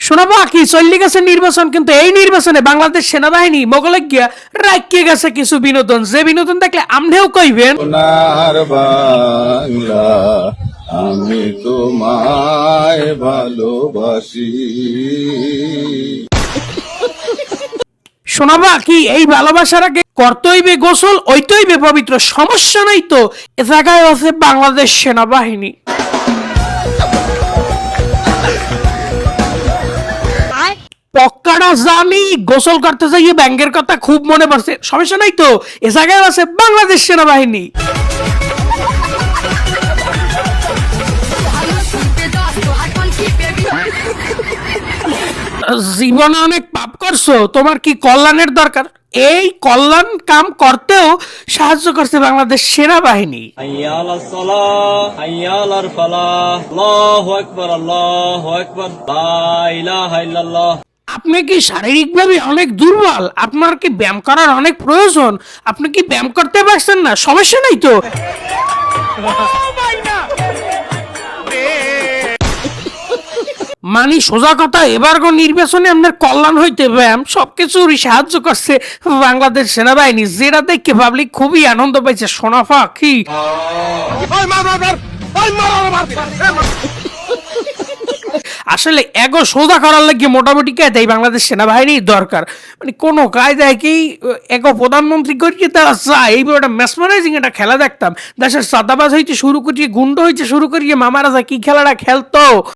শোনাবো কি চল্লি গেছে নির্বাচন, কিন্তু এই নির্বাচনে বাংলাদেশ সেনাবাহিনী মোগলে গিয়া রাখিয়ে গেছে কিছু বিনোদন, যে বিনোদন দেখলে আমনেও কইবেন সোনার বাংলা, আমি তোমায় ভালোবাসি। শোনাবা কি এই ভালোবাসার আগে করতেইবে গোসল, ওইতইবে পবিত্র, সমস্যা নাই তো। এ জায়গায় আছে বাংলাদেশ সেনাবাহিনী। পক্কাটা জানি গোসল করতে যাইয়ে ব্যাংকের কথা খুব মনে পড়ছে, সমস্যা নাই তো, এ জায়গায় আছে বাংলাদেশ সেনাবাহিনী। জীবনে অনেক পাপ করছো, তোমার কি কল্যাণের দরকার? এই কল্যাণ কাম করতেও সাহায্য করছে বাংলাদেশ সেনাবাহিনী। হাইয়া আলাস সালাহ, হাইয়া আলাল ফালাহ, আল্লাহু আকবার, আল্লাহু আকবার, লা ইলাহা ইল্লাল্লাহ। আপনি কি শারীরিকভাবে অনেক দুর্বল? আপনার কি ব্যায়াম করার অনেক প্রয়োজন? আপনি কি ব্যায়াম করতে পারছেন না? সমস্যা নাই তো। মানে সোজা কথা, এবার নির্বাচনে আপনার কল্যাণ হইতে ব্যায়াম সবকিছুরই সাহায্য করছে বাংলাদেশ সেনাবাহিনী, যেটা দেখে পাবলিক খুবই আনন্দ পাইছে। সোনাফা কি আসলে এগো সোজা করার লাগে মোটামুটি কায়দায় বাংলাদেশ সেনাবাহিনী দরকার। মানে কোনো কায়দায় কি এগো প্রধানমন্ত্রী করিয়ে দেওয়া যায়? এই একটা মেসমারাইজিং একটা খেলা দেখতাম, দেশের সাদাবাজ হইতে শুরু করিয়ে গুন্ড হইতে শুরু করিয়ে মামারা যা কি খেলাটা খেলতো।